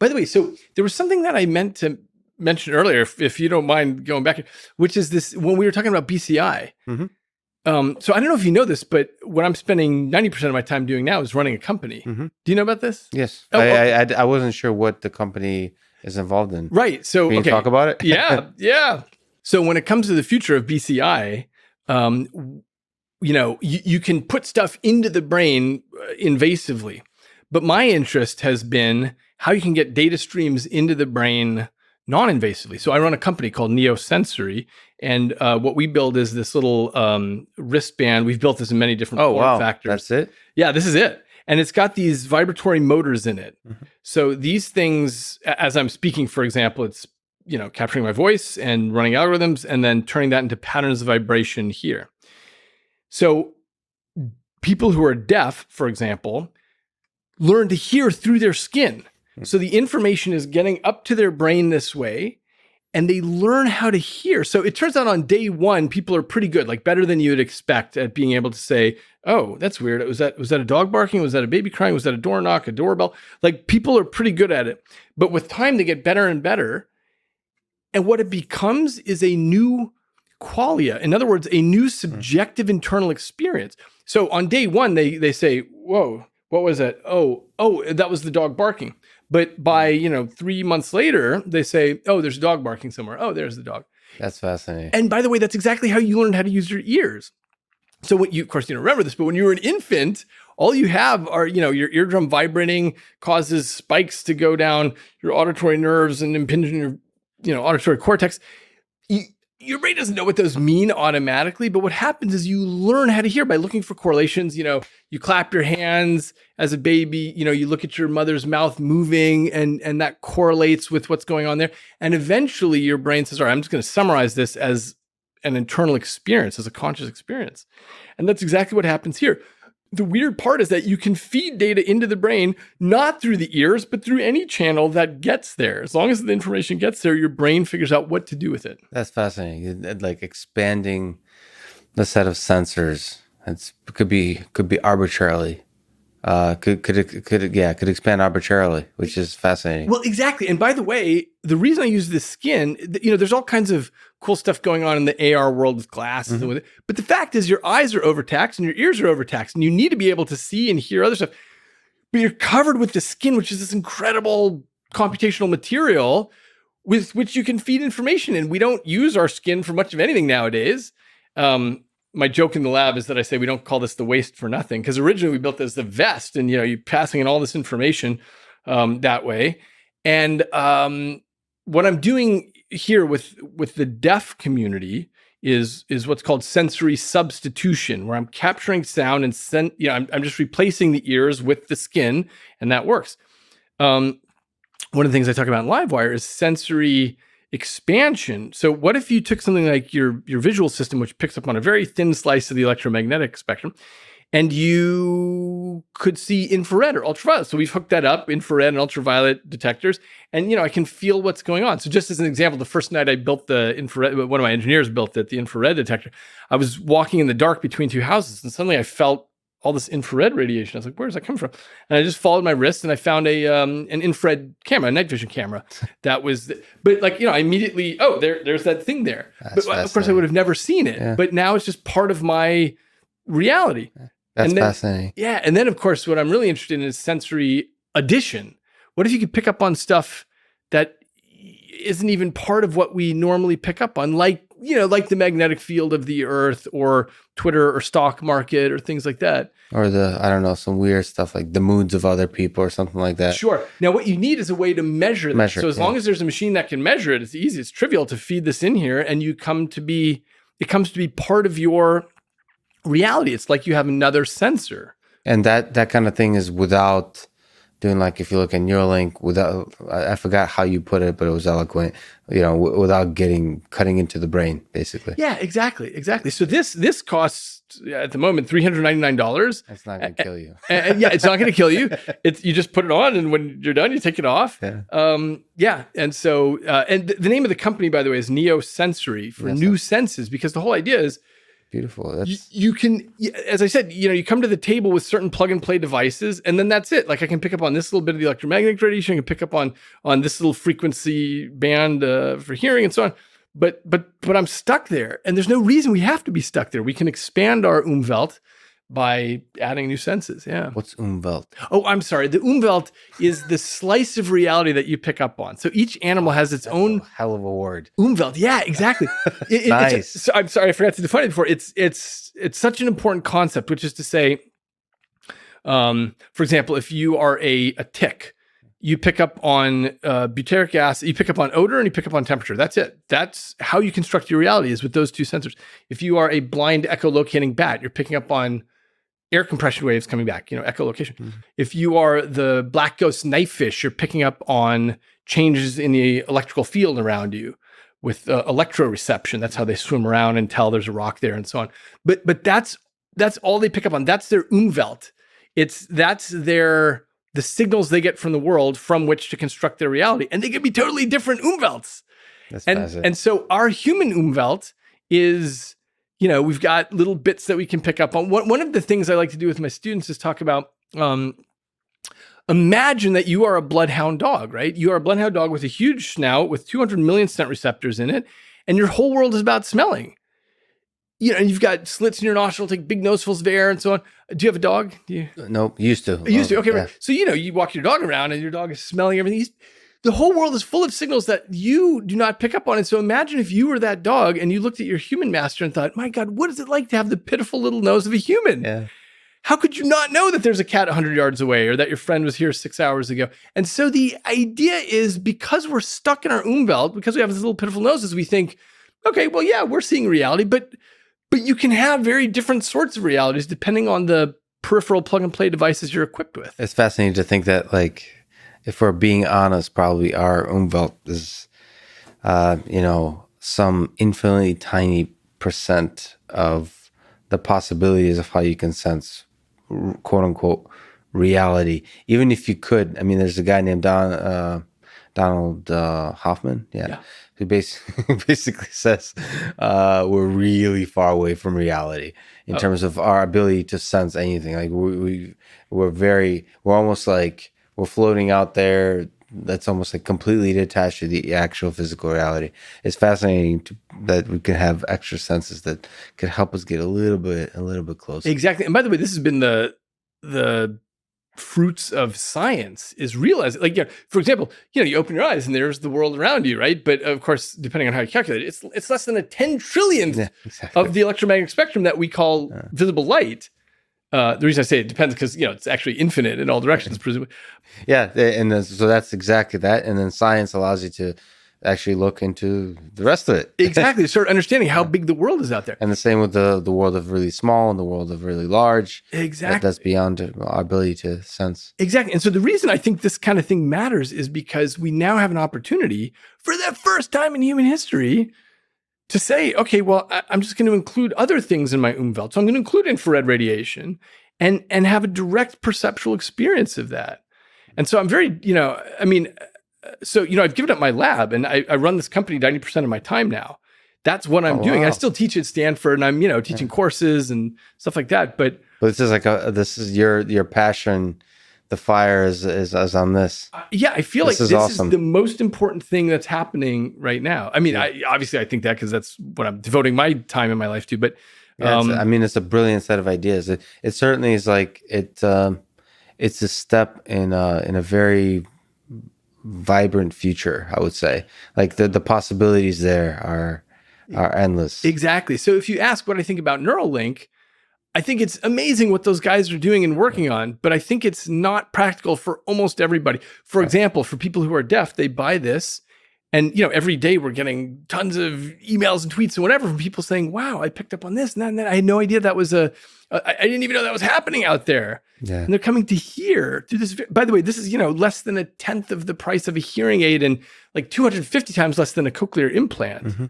By the way, so there was something that I meant to mention earlier, if you don't mind going back, which is this, when we were talking about BCI. Mm-hmm. So I don't know if you know this, but what I'm spending 90% of my time doing now is running a company. Mm-hmm. Do you know about this? Yes. Oh, I wasn't sure what the company is involved in. Right. So Can you talk about it? Yeah. So when it comes to the future of BCI, you can put stuff into the brain invasively. But my interest has been how you can get data streams into the brain non-invasively. So I run a company called Neosensory, and what we build is this little wristband. We've built this in many different form factors. That's it? Yeah, this is it. And it's got these vibratory motors in it. Mm-hmm. So these things, as I'm speaking, for example, it's capturing my voice and running algorithms and then turning that into patterns of vibration here. So people who are deaf, for example, learn to hear through their skin. So the information is getting up to their brain this way, and they learn how to hear. So it turns out on day one, people are pretty good, like better than you would expect at being able to say, oh, that's weird. Was that a dog barking? Was that a baby crying? Was that a door knock, a doorbell? Like, people are pretty good at it. But with time, they get better and better. And what it becomes is a new qualia. In other words, a new subjective internal experience. So on day one, they say, whoa, what was that? Oh, that was the dog barking. But by, 3 months later, they say, oh, there's a dog barking somewhere. Oh, there's the dog. That's fascinating. And by the way, that's exactly how you learned how to use your ears. So of course, you don't remember this, but when you were an infant, all you have are, your eardrum vibrating causes spikes to go down your auditory nerves and impinge on your, auditory cortex. Your brain doesn't know what those mean automatically, but what happens is you learn how to hear by looking for correlations. You clap your hands as a baby, you look at your mother's mouth moving and that correlates with what's going on there. And eventually your brain says, all right, I'm just going to summarize this as an internal experience, as a conscious experience. And that's exactly what happens here. The weird part is that you can feed data into the brain, not through the ears, but through any channel that gets there. As long as the information gets there, your brain figures out what to do with it. That's fascinating. Like expanding the set of sensors. Could be arbitrarily. Could expand arbitrarily, which is fascinating. Well, exactly. And by the way, the reason I use the skin, there's all kinds of cool stuff going on in the AR world with glasses and with it. But the fact is, your eyes are overtaxed and your ears are overtaxed, and you need to be able to see and hear other stuff. But you're covered with the skin, which is this incredible computational material with which you can feed information. And we don't use our skin for much of anything nowadays. My joke in the lab is that I say we don't call this the waste for nothing, because originally we built this as the vest, and you're passing in all this information that way. And what I'm doing here with the deaf community is what's called sensory substitution, where I'm capturing sound and I'm just replacing the ears with the skin, and that works. One of the things I talk about in Livewire is sensory expansion. So what if you took something like your visual system, which picks up on a very thin slice of the electromagnetic spectrum, and you could see infrared or ultraviolet? So we've hooked that up, infrared and ultraviolet detectors, and I can feel what's going on. So just as an example, the first night I built the infrared, one of my engineers built it, the infrared detector, I was walking in the dark between two houses, and suddenly I felt all this infrared radiation. I was like, where does that come from? And I just followed my wrist and I found an infrared camera, a night vision camera. That was, but I immediately, there's that thing there. But of course I would have never seen it, but now it's just part of my reality. That's fascinating. Yeah. And then of course, what I'm really interested in is sensory addition. What if you could pick up on stuff that isn't even part of what we normally pick up on, like the magnetic field of the earth or Twitter or stock market or things like that. Or some weird stuff like the moods of other people or something like that. Sure. Now what you need is a way to measure that. So as long as there's a machine that can measure it, it's easy. It's trivial to feed this in here, and it comes to be part of your reality. It's like you have another sensor. And that kind of thing is without doing, like, if you look at Neuralink, without, I forgot how you put it, but it was eloquent, without cutting into the brain, basically. Yeah, exactly. So this costs at the moment $399. It's not going to kill you. Yeah, it's not going to kill you. You just put it on, and when you're done, you take it off. Yeah. And so, and the name of the company, by the way, is Neosensory, for new senses, because the whole idea is beautiful. That's You can, as I said, you come to the table with certain plug and play devices, and then that's it. Like I can pick up on this little bit of the electromagnetic radiation, I can pick up on this little frequency band for hearing and so on. But I'm stuck there, and there's no reason we have to be stuck there. We can expand our Umwelt by adding new senses. Yeah. What's Umwelt? Oh, I'm sorry. The Umwelt is the slice of reality that you pick up on. So each animal has its own hell of a word. Umwelt. Yeah, exactly. Nice. I'm sorry, I forgot to define it before. It's such an important concept, which is to say, for example, if you are a tick, you pick up on butyric acid, you pick up on odor, and you pick up on temperature. That's it. That's how you construct your reality, is with those two sensors. If you are a blind echolocating bat, you're picking up on air compression waves coming back, echolocation. Mm-hmm. If you are the black ghost knifefish, you're picking up on changes in the electrical field around you with electroreception. That's how they swim around and tell there's a rock there and so on. But that's all they pick up on. That's their Umwelt. That's the signals they get from the world from which to construct their reality. And they can be totally different Umwelts. And so our human Umwelt is, we've got little bits that we can pick up on. One of the things I like to do with my students is talk about, imagine that you are a bloodhound dog, right? You are a bloodhound dog with a huge snout with 200 million scent receptors in it, and your whole world is about smelling. And you've got slits in your nostril, take big nosefuls of air and so on. Do you have a dog? Nope, used to. Okay, yeah. Right. So, you walk your dog around and your dog is smelling everything. The whole world is full of signals that you do not pick up on. And so imagine if you were that dog and you looked at your human master and thought, my God, what is it like to have the pitiful little nose of a human? Yeah. How could you not know that there's a cat 100 yards away or that your friend was here 6 hours ago? And so the idea is, because we're stuck in our Umwelt, because we have these little pitiful noses, we think, okay, well, yeah, we're seeing reality, but you can have very different sorts of realities depending on the peripheral plug and play devices you're equipped with. It's fascinating to think that, like, if we're being honest, probably our Umwelt is, some infinitely tiny percent of the possibilities of how you can sense, quote unquote, reality. Even if you could, there's a guy named Donald Hoffman, who basically says we're really far away from reality in terms of our ability to sense anything. Like we're almost like we're floating out there. That's almost like completely detached to the actual physical reality. It's fascinating that we can have extra senses that could help us get a little bit closer. Exactly. And by the way, this has been the fruits of science, is realizing, like, for example, you open your eyes and there's the world around you, right? But of course, depending on how you calculate it, it's less than a 10 trillionth of the electromagnetic spectrum that we call visible light. The reason I say it depends because, it's actually infinite in all directions, presumably. Yeah. So that's exactly that. And then science allows you to actually look into the rest of it. Exactly. Start understanding how big the world is out there. And the same with the world of really small and the world of really large. Exactly. That's beyond our ability to sense. Exactly. And so the reason I think this kind of thing matters is because we now have an opportunity for the first time in human history to say, okay, well, I'm just going to include other things in my Umwelt. So I'm going to include infrared radiation and have a direct perceptual experience of that. And so I'm very, I've given up my lab and I run this company 90% of my time now. That's what I'm doing. Wow. I still teach at Stanford and I'm, teaching courses and stuff like that. But this is this is your passion. The fire is on this. I feel like this awesome. Is the most important thing that's happening right now. I think that because that's what I'm devoting my time in my life to. But it's a brilliant set of ideas. It certainly is like it's a step in a very vibrant future, I would say. Like the possibilities there are endless. Exactly. So if you ask what I think about Neuralink, I think it's amazing what those guys are doing and working on, but I think it's not practical for almost everybody. For example, for people who are deaf, they buy this and, every day we're getting tons of emails and tweets and whatever from people saying, wow, I picked up on this and that and that. I had no idea that was I didn't even know that was happening out there. Yeah. And they're coming to hear through this. By the way, this is, less than a tenth of the price of a hearing aid and like 250 times less than a cochlear implant. Mm-hmm.